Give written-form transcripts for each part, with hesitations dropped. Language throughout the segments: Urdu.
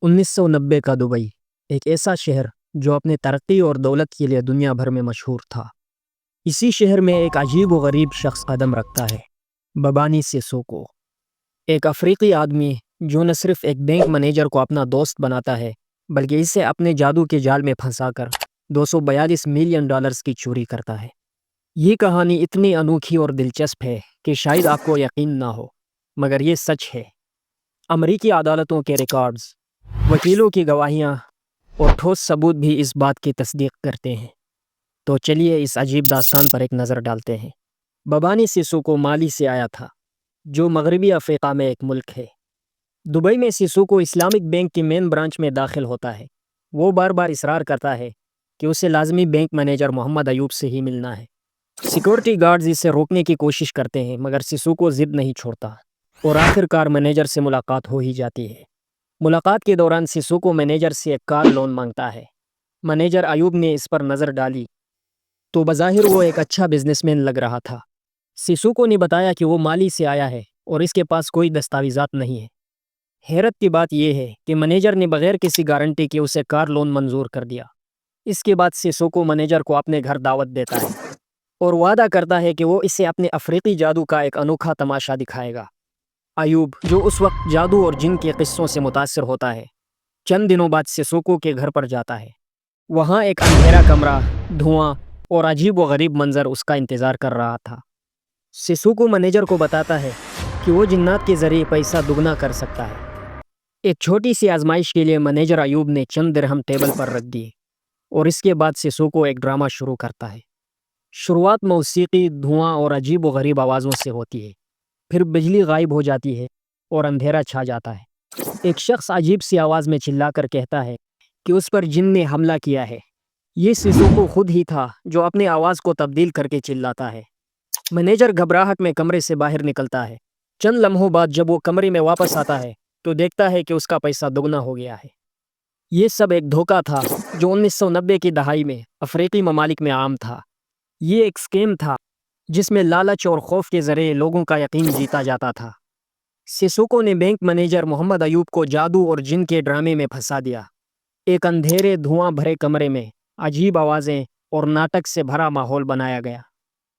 1990 کا دبئی ایک ایسا شہر جو اپنے ترقی اور دولت کے لیے دنیا بھر میں مشہور تھا۔ اسی شہر میں ایک عجیب و غریب شخص قدم رکھتا ہے، ببانی سیسوکو، ایک افریقی آدمی جو نہ صرف ایک بینک مینیجر کو اپنا دوست بناتا ہے بلکہ اسے اپنے جادو کے جال میں پھنسا کر $242 ملین کی چوری کرتا ہے۔ یہ کہانی اتنی انوکھی اور دلچسپ ہے کہ شاید آپ کو یقین نہ ہو، مگر یہ سچ ہے۔ امریکی عدالتوں کے ریکارڈز، وکیلوں کی گواہیاں اور ٹھوس ثبوت بھی اس بات کی تصدیق کرتے ہیں۔ تو چلیے اس عجیب داستان پر ایک نظر ڈالتے ہیں۔ ببانی سیسوکو مالی سے آیا تھا، جو مغربی افریقہ میں ایک ملک ہے۔ دبئی میں سیسوکو اسلامک بینک کی مین برانچ میں داخل ہوتا ہے۔ وہ بار بار اصرار کرتا ہے کہ اسے لازمی بینک مینیجر محمد ایوب سے ہی ملنا ہے۔ سیکورٹی گارڈز اسے روکنے کی کوشش کرتے ہیں مگر سیسوکو ضد نہیں چھوڑتا اور آخر کار مینیجر سے ملاقات ہو ہی جاتی ہے۔ ملاقات کے دوران سیسوکو مینیجر سے ایک کار لون مانگتا ہے۔ مینیجر ایوب نے اس پر نظر ڈالی تو بظاہر وہ ایک اچھا بزنس مین لگ رہا تھا۔ سیسوکو نے بتایا کہ وہ مالی سے آیا ہے اور اس کے پاس کوئی دستاویزات نہیں ہے۔ حیرت کی بات یہ ہے کہ مینیجر نے بغیر کسی گارنٹی کے اسے کار لون منظور کر دیا۔ اس کے بعد سیسوکو مینیجر کو اپنے گھر دعوت دیتا ہے اور وعدہ کرتا ہے کہ وہ اسے اپنے افریقی جادو کا ایک انوکھا تماشا دکھائے گا۔ ایوب، جو اس وقت جادو اور جن کے قصوں سے متاثر ہوتا ہے، چند دنوں بعد سیسوکو کے گھر پر جاتا ہے۔ وہاں ایک اندھیرا کمرہ، دھواں اور عجیب و غریب منظر اس کا انتظار کر رہا تھا۔ سیسوکو مینیجر کو بتاتا ہے کہ وہ جنات کے ذریعے پیسہ دگنا کر سکتا ہے۔ ایک چھوٹی سی آزمائش کے لیے مینیجر ایوب نے چند درہم ٹیبل پر رکھ دیے اور اس کے بعد سیسوکو ایک ڈرامہ شروع کرتا ہے۔ شروعات موسیقی، دھواں اور عجیب و غریب آوازوں سے ہوتی ہے، پھر بجلی غائب ہو جاتی ہے اور اندھیرا چھا جاتا ہے۔ ایک شخص عجیب سی آواز میں چلا کر کہتا ہے کہ اس پر جن نے حملہ کیا ہے۔ یہ سیسوکو خود ہی تھا جو اپنے آواز کو تبدیل کر کے چلاتا ہے۔ مینیجر گھبراہٹ میں کمرے سے باہر نکلتا ہے۔ چند لمحوں بعد جب وہ کمرے میں واپس آتا ہے تو دیکھتا ہے کہ اس کا پیسہ دگنا ہو گیا ہے۔ یہ سب ایک دھوکہ تھا جو 1990 کی دہائی میں افریقی ممالک میں عام تھا۔ یہ ایک اسکیم تھا جس میں لالچ اور خوف کے ذریعے لوگوں کا یقین جیتا جاتا تھا۔ سیسوکو نے بینک مینیجر محمد ایوب کو جادو اور جن کے ڈرامے میں پھنسا دیا۔ ایک اندھیرے، دھواں بھرے کمرے میں عجیب آوازیں اور ناٹک سے بھرا ماحول بنایا گیا۔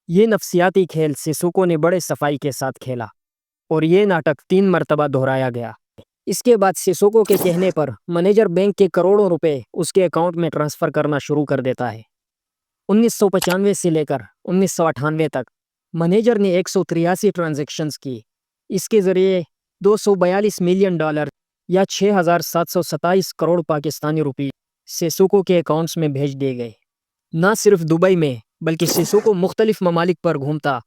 یہ نفسیاتی کھیل سیسوکو نے بڑے صفائی کے ساتھ کھیلا اور یہ ناٹک 3 مرتبہ دہرایا گیا۔ اس کے بعد سیسوکو کے کہنے پر مینیجر بینک کے کروڑوں روپے اس کے اکاؤنٹ میں ٹرانسفر کرنا شروع کر دیتا ہے۔ 1995 سے لے کر 1998 تک مینیجر نے 183 ٹرانزیکشنز کی۔ اس کے ذریعے $242 ملین یا 6,727 کروڑ پاکستانی روپے سیسوکو کے اکاؤنٹس میں بھیج دیے گئے۔ نہ صرف دبئی میں بلکہ سیسوکو مختلف ممالک پر گھومتا،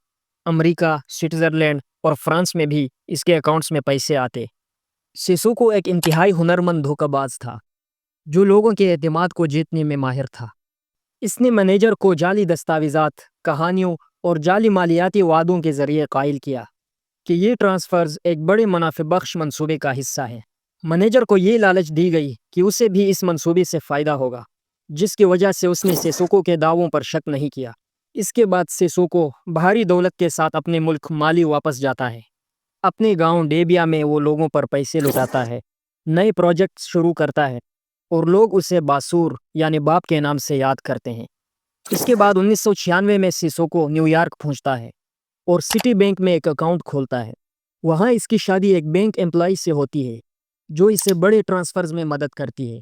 امریکہ، سوئٹزرلینڈ اور فرانس میں بھی اس کے اکاؤنٹس میں پیسے آتے۔ سیسوکو ایک انتہائی ہنرمند دھوکہ باز تھا جو لوگوں کے اعتماد کو جیتنے میں ماہر تھا۔ اس نے مینیجر کو جعلی دستاویزات، کہانیوں اور جعلی مالیاتی وعدوں کے ذریعے قائل کیا کہ یہ ٹرانسفرز ایک بڑے منافع بخش منصوبے کا حصہ ہیں۔ مینیجر کو یہ لالچ دی گئی کہ اسے بھی اس منصوبے سے فائدہ ہوگا، جس کی وجہ سے اس نے سیسوکو کے دعووں پر شک نہیں کیا۔ اس کے بعد سیسوکو بھاری دولت کے ساتھ اپنے ملک مالی واپس جاتا ہے۔ اپنے گاؤں ڈیبیا میں وہ لوگوں پر پیسے لٹاتا ہے، نئے پروجیکٹس شروع کرتا ہے اور لوگ اسے باسور یعنی باپ کے نام سے یاد کرتے ہیں۔ اس کے بعد 1996 میں سیسوکو نیو یارک پہنچتا ہے اور سٹی بینک میں ایک اکاؤنٹ کھولتا ہے۔ وہاں اس کی شادی ایک بینک امپلائی سے ہوتی ہے جو اسے بڑے ٹرانسفرز میں مدد کرتی ہے۔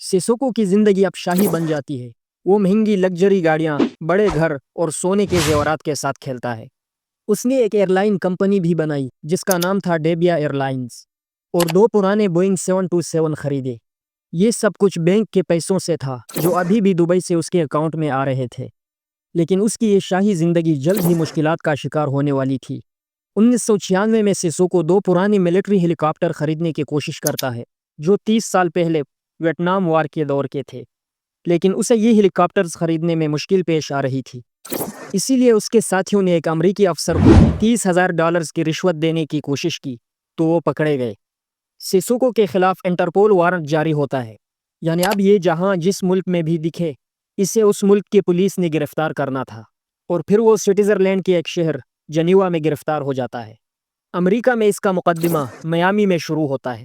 سیسوکو کی زندگی اب شاہی بن جاتی ہے۔ وہ مہنگی لگژری گاڑیاں، بڑے گھر اور سونے کے زیورات کے ساتھ کھیلتا ہے۔ اس نے ایک ایئر لائن کمپنی بھی بنائی جس کا نام تھا ڈیبیا ایئر لائنز اور 2 پرانے بوئنگ 727 خریدے۔ یہ سب کچھ بینک کے پیسوں سے تھا جو ابھی بھی دبئی سے اس کے اکاؤنٹ میں آ رہے تھے۔ لیکن اس کی یہ شاہی زندگی جلد ہی مشکلات کا شکار ہونے والی تھی۔ 1996 میں سیسوکو 2 پرانی ملٹری ہیلی کاپٹر خریدنے کی کوشش کرتا ہے جو 30 سال پہلے ویتنام وار کے دور کے تھے، لیکن اسے یہ ہیلی کاپٹرز خریدنے میں مشکل پیش آ رہی تھی۔ اسی لیے اس کے ساتھیوں نے ایک امریکی افسر کو $30,000 کی رشوت دینے کی کوشش کی تو وہ پکڑے گئے۔ سیسوکو کے خلاف انٹرپول وارنٹ جاری ہوتا ہے، یعنی اب یہ جہاں جس ملک میں بھی دکھے اسے اس ملک کی پولیس نے گرفتار کرنا تھا، اور پھر وہ سوئٹزرلینڈ کے ایک شہر جنیوا میں گرفتار ہو جاتا ہے۔ امریکہ میں اس کا مقدمہ میامی میں شروع ہوتا ہے۔